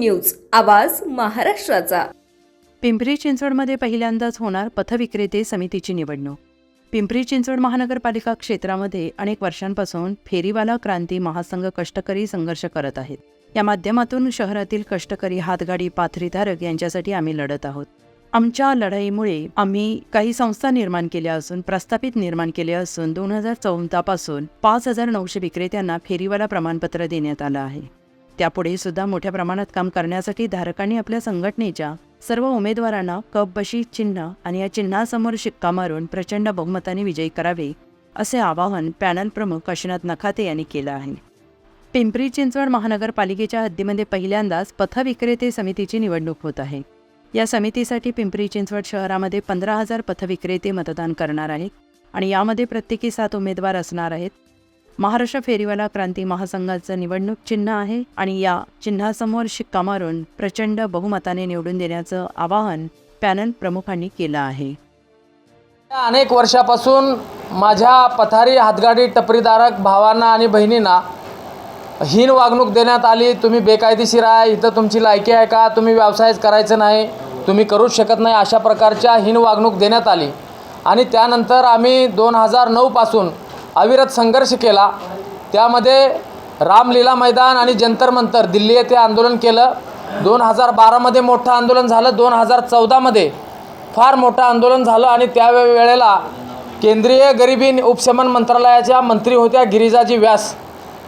News, आवाज महाराष्ट्राचा। पिंपरी चिंचवडमध्ये पहिल्यांदाच होणार पथविक्रेते समितीची निवडणूक। पिंपरी चिंचवड महानगरपालिका क्षेत्रामध्ये अनेक वर्षांपासून फेरीवाला क्रांती महासंघ कष्टकरी संघर्ष करत आहेत। या माध्यमातून शहरातील कष्टकरी, हातगाडी, पाथरीधारक यांच्यासाठी आम्ही लढत आहोत। आमच्या लढाईमुळे आम्ही काही संस्था निर्माण केल्या असून प्रस्थापित निर्माण केले असून 2014 पासून 5,900 विक्रेत्यांना फेरीवाला प्रमाणपत्र देण्यात आलं आहे। त्यापुढे सुद्धा मोठ्या प्रमाणात काम करण्यासाठी धारकांनी आपल्या संघटनेच्या सर्व उमेदवारांना कप बशी चिन्ह आणि या चिन्हासमोर शिक्का मारून प्रचंड बहुमताने विजयी करावे असे आवाहन पॅनल प्रमुख काशीनाथ नखाते यांनी केलं आहे। पिंपरी चिंचवड महानगरपालिकेच्या हद्दीमध्ये पहिल्यांदाच पथविक्रेते समितीची निवडणूक होत आहे। या समितीसाठी पिंपरी चिंचवड शहरामध्ये 15,000 पथविक्रेते मतदान करणार आहेत आणि यामध्ये प्रत्येकी 7 उमेदवार असणार आहेत। महाराष्ट्र फेरीवाला क्रांती महासंघाचं निवडणूक चिन्ह आहे आणि या चिन्हासमोर शिक्का मारून प्रचंड बहुमताने निवडून देण्याचं आवाहन पॅनल प्रमुखांनी केलं आहे। अनेक वर्षापासून माझ्या पथारी, हातगाडी, टपरीधारक भावांना आणि बहिणींना हीन वागणूक देण्यात आली। तुम्ही बेकायदेशीर आहे, इथं तुमची लायकी आहे का, तुम्ही व्यवसायच करायचं नाही, तुम्ही करूच शकत नाही, अशा प्रकारच्या हीन वागणूक देण्यात आली। आणि त्यानंतर आम्ही 2009 पासून अविरत संघर्ष केला। त्यामध्ये रामलीला मैदान आणि जंतर मंतर दिल्ली येथे आंदोलन केलं। 2012 मोठं आंदोलन झालं, 2014 फार मोठं आंदोलन झालं आणि त्यावेळेला केंद्रीय गरिबी उपशमन मंत्रालयाच्या मंत्री होत्या गिरिजाजी व्यास,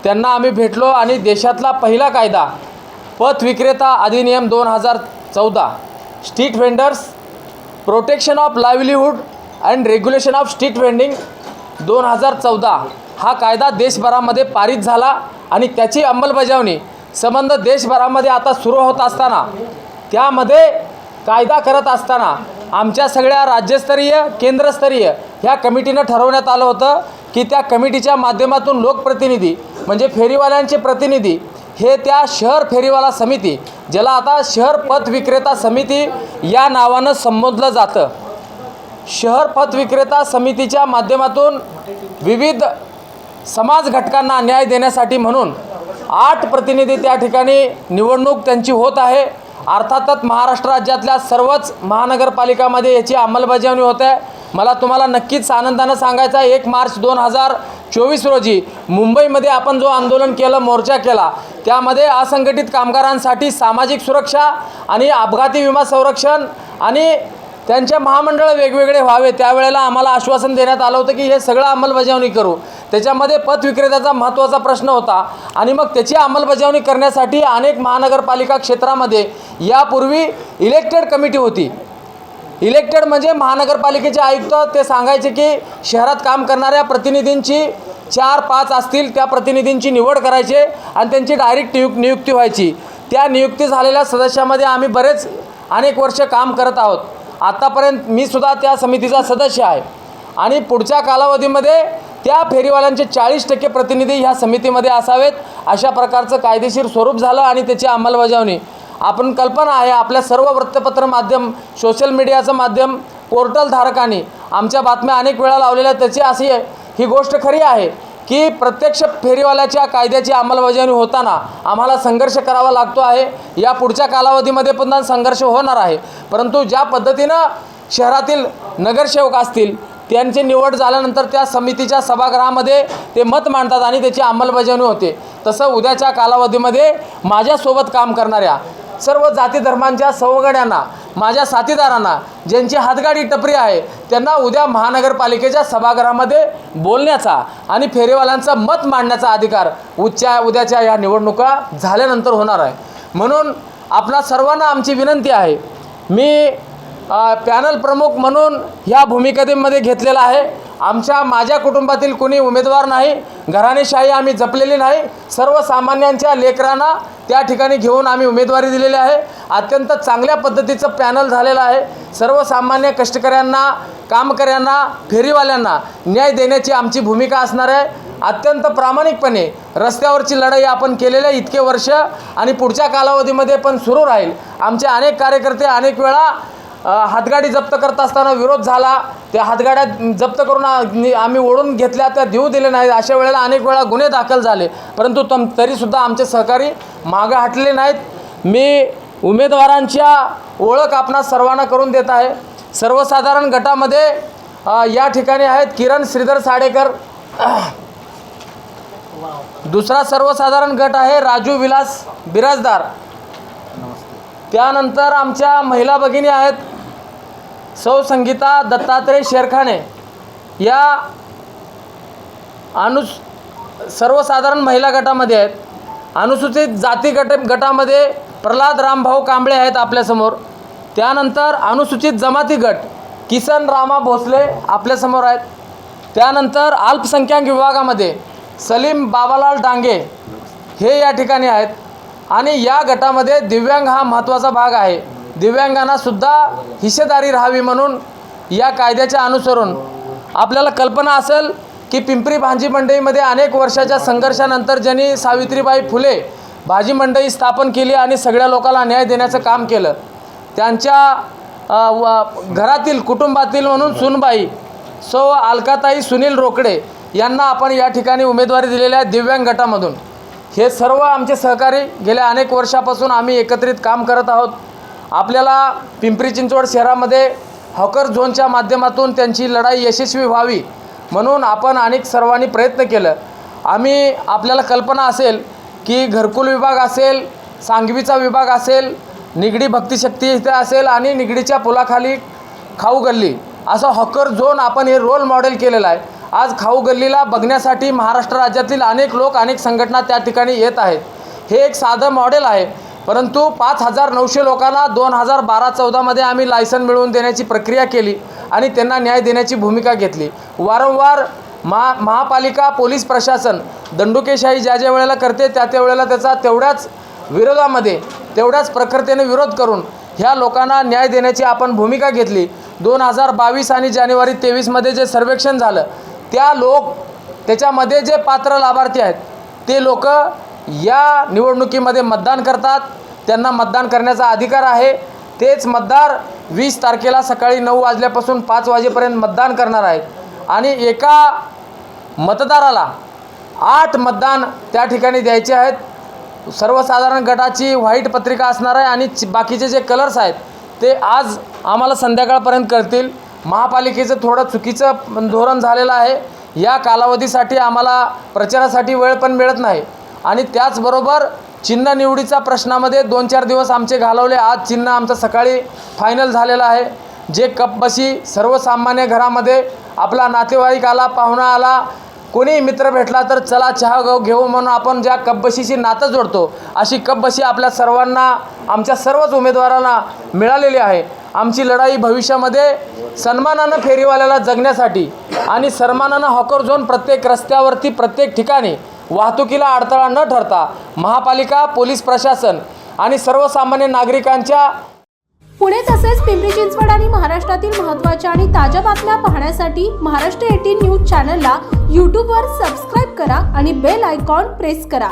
त्यांना आम्ही भेटलो आणि देशातला पहिला कायदा पथ विक्रेता अधिनियम 2014 street vendors protection of livelihood and regulation of street vending 2014 हा कायदा देशभरामध्ये पारित झाला आणि त्याची अंमलबजावणी संबंध देशभरामध्ये आता सुरू होत असताना, त्यामध्ये कायदा करत असताना आमच्या सगळ्या राज्यस्तरीय, केंद्रस्तरीय ह्या कमिटीनं ठरवण्यात आलं होतं की त्या कमिटीच्या माध्यमातून लोकप्रतिनिधी म्हणजे फेरीवाल्यांचे प्रतिनिधी हे त्या शहर फेरीवाला समिती, ज्याला आता शहर पथ विक्रेता समिती या नावानं संबोधलं जातं, शहर पथ विक्रेता समितीच्या माध्यमातून विविध समाज घटकांना न्याय देण्यासाठी म्हणून 8 प्रतिनिधी त्या ठिकाणी निवडणूक त्यांची होत आहे। अर्थातच महाराष्ट्र राज्यातल्या सर्वच महानगरपालिकामध्ये याची अंमलबजावणी होत आहे। मला तुम्हाला नक्कीच आनंदानं सांगायचं आहे, 1 मार्च 2024 रोजी मुंबईमध्ये आपण जो आंदोलन केलं, मोर्चा केला, त्यामध्ये असंघटित कामगारांसाठी सामाजिक सुरक्षा आणि अपघाती विमा संरक्षण आणि त्यांचे महामंडळ वेगवेगळे व्हावे, त्यावेळेला आम्हाला आश्वासन देण्यात आलं होतं की हे सगळं अंमलबजावणी करू। त्याच्यामध्ये पथ विक्रेत्याचा महत्त्वाचा प्रश्न होता आणि मग त्याची अंमलबजावणी करण्यासाठी अनेक महानगरपालिका क्षेत्रामध्ये यापूर्वी इलेक्टेड कमिटी होती। इलेक्टेड म्हणजे महानगरपालिकेचे आयुक्त ते सांगायचे की शहरात काम करणाऱ्या प्रतिनिधींची 4-5 असतील, त्या प्रतिनिधींची निवड करायचे आणि त्यांची डायरेक्ट नियुक्ती व्हायची। त्या नियुक्ती झालेल्या सदस्यामध्ये आम्ही बरेच अनेक वर्ष काम करत आहोत। आतापर्यंत मी सुद्धा त्या समितीचा सदस्य आहे आणि पुढच्या कालावधीमध्ये त्या फेरीवाल्यांचे 40% प्रतिनिधी ह्या समितीमध्ये असावेत, अशा प्रकारचं कायदेशीर स्वरूप झालं आणि त्याची अंमलबजावणी आपण कल्पना आहे। आपल्या सर्व वृत्तपत्र माध्यम, सोशल मीडियाचं माध्यम, पोर्टल धारकांनी आमच्या बातम्या अनेक वेळा लावलेल्या, त्याची अशी ही गोष्ट खरी आहे की प्रत्यक्ष फेरीवाल्याच्या कायद्याची अंमलबजावणी होताना आम्हाला संघर्ष करावा लागतो आहे। या पुढच्या कालावधीमध्ये पुन्हा संघर्ष होणार आहे, परंतु ज्या पद्धतीनं शहरातील नगरसेवक असतील त्यांची निवड झाल्यानंतर त्या समितीच्या सभागृहामध्ये ते मत मांडतात आणि त्याची अंमलबजावणी होते, तसं उद्याच्या कालावधीमध्ये माझ्यासोबत काम करणाऱ्या सर्व जाती धर्मांच्या सवंगड्यांना, माझ्या साथीदारांना, ज्यांची हातगाडी, टपरी आहे, त्यांना उद्या महानगरपालिकेच्या सभागृहामध्ये बोलण्याचा आणि फेरीवाल्यांचं मत मांडण्याचा अधिकार उद्याच्या या निवडणुका झाल्यानंतर होणार आहे। म्हणून आपणा सर्वांना आमची विनंती आहे, मी पॅनल प्रमुख म्हणून ह्या भूमिकेमध्ये घेतलेला आहे। माझ्या कुटुंबातील कोणी उमेदवार नाही, घराणेशाही आम्ही जपलेली नाही, सर्वसामान्यांच्या लेकरांना त्या ठिकाणी घेऊन आम्ही उमेदवारी दिलेली आहे। अत्यंत चांगल्या पद्धतीचं पॅनल झालेलं आहे। सर्वसामान्य कष्टकऱ्यांना, कामकऱ्यांना, फेरीवाल्यांना न्याय देण्याची आमची भूमिका असणार आहे। अत्यंत प्रामाणिकपणे रस्त्यावरची लढाई आपण केलेल्या इतके वर्ष आणि पुढच्या कालावधीमध्ये पण सुरू राहील। आमचे अनेक कार्यकर्ते अनेक वेळा हातगाडी जप्त करत असताना विरोध झाला, त्या हातगाड्या जप्त करून आम्ही ओढून घेतल्या, त्या देऊ दिले नाहीत। अशा वेळेला अनेक वेळा गुन्हे दाखल झाले, परंतु तरीसुद्धा आमचे सहकारी मागे हटले नाहीत। मी उमेदवारांच्या ओळख आपणा सर्वांना करून देत आहे. सर्वसाधारण गटामध्ये या ठिकाणी आहेत किरण श्रीधर साडेकर. दुसरा सर्वसाधारण गट आहे राजू विलास बिराजदार. त्यानंतर आमच्या महिला भगिनी आहेत सौ संगीता दत्तात्रय शेरखाने. या सर्वसाधारण महिला गटामध्ये आहेत. अनुसूचित जाती गटामध्ये प्रल्हाद रामभाऊ कांबळे आहेत आपल्यासमोर. त्यानंतर अनुसूचित जमाती गट किसन रामा भोसले आपल्यासमोर आहेत. त्यानंतर अल्पसंख्याक विभागामध्ये सलीम बाबालाल डांगे हे या ठिकाणी आहेत. आणि या गटामध्ये दिव्यांग हा महत्त्वाचा भाग आहे. दिव्यांगांनासुद्धा हिस्सेदारी राहावी म्हणून या कायद्याच्या अनुसरून आपल्याला कल्पना असेल की पिंपरी भाजी मंडईमध्ये अनेक वर्षाच्या संघर्षानंतर ज्यांनी सावित्रीबाई फुले भाजी मंडई स्थापन केली आणि सगळ्या लोकांना न्याय देण्याचं काम केलं, त्यांच्या घरातील कुटुंबातील म्हणून सुनबाई सौ अलकाताई सुनील रोकडे यांना आपण या ठिकाणी उमेदवारी दिलेल्या आहे दिव्यांग गटामधून. हे सर्व आमचे सहकारी गेल्या अनेक वर्षापासून आम्ही एकत्रित काम करत आहोत. आपल्याला पिंपरी चिंचवड शहरामध्ये हॉकर झोनच्या माध्यमातून त्यांची लढाई यशस्वी व्हावी म्हणून आपण अनेक सर्वांनी प्रयत्न केलं. आपल्याला कल्पना असेल की घरकुल विभाग असेल, सांगवीचा विभाग असेल, निगडी भक्तिशक्ती इथे असेल आणि निगडीच्या पुलाखाली खाऊ गल्ली असं हॉकर झोन आपण हे रोल मॉडेल केलेलं आहे. आज खाऊ गल्लीला बघण्यासाठी महाराष्ट्र राज्यातील अनेक लोक अनेक संघटना त्या ठिकाणी येत आहेत. हे एक साधं मॉडेल आहे, परंतु 5,900 लोकांना 2012-14मध्ये आम्ही लायसन मिळवून देण्याची प्रक्रिया केली आणि त्यांना न्याय देण्याची भूमिका घेतली. वारंवार महापालिका पोलीस प्रशासन दंडुकेशाही ज्या ज्या वेळेला करते त्या वेळेला त्याचा तेवढ्याच विरोधामध्ये तेवढ्याच प्रखरतेने विरोध करून ह्या लोकांना न्याय देण्याची आपण भूमिका घेतली. 2022 आणि जानेवारी 23मध्ये जे सर्वेक्षण झालं त्याच्यामध्ये जे पात्र लाभार्थी आहेत ते लोक या निवडणुकीमध्ये मतदान करतात. त्यांना मतदान करण्याचा अधिकार आहे. तेच मतदार 20 तारखेला सकाळी 9 वाजल्यापासून 5 वाजेपर्यंत मतदान करणार आहेत आणि एका मतदाराला 8 मतदान त्या ठिकाणी द्यायचे आहेत. सर्वसाधारण गटाची व्हाईट पत्रिका असणार आहे आणि बाकीचे जे कलर्स आहेत ते आज आम्हाला संध्याकाळपर्यंत कळतील. महापालिकेचं थोडं चुकीचं धोरण झालेलं आहे. या कालावधीसाठी आम्हाला प्रचारासाठी वेळ पण मिळत नाही आणि त्याचबरोबर चिन्ह निवडीचा प्रश्नामध्ये 2-4 दिवस आमचे घालवले. आज चिन्ह आमचं सकाळी फायनल झालेलं आहे. जे कपबशी सर्वसामान्य घरामध्ये आपला नातेवाईक आला, पाहुणा आला, कोणी मित्र भेटला तर चला चहा घेऊ म्हणून आपण ज्या कपबशीशी नातं जोडतो अशी कपबशी आपल्या सर्वांना आमच्या सर्वच उमेदवारांना मिळालेली आहे. आमची लढाई भविष्यामध्ये सन्मानानं फेरीवाल्याला जगण्यासाठी आणि सन्मानानं हॉकर झोन प्रत्येक रस्त्यावरती प्रत्येक ठिकाणी वाहतुकीला अडथळा न ठरता महापालिका पोलीस प्रशासन आणि सर्वसामान्य नागरिकांच्या पुणे तसेच पिंपरी चिंचवड आणि महाराष्ट्रातील महत्त्वाच्या आणि ताज्या बातम्या पाहण्यासाठी महाराष्ट्र 18 न्यूज चॅनलला यूट्यूबवर सबस्क्राईब करा आणि बेल आयकॉन प्रेस करा.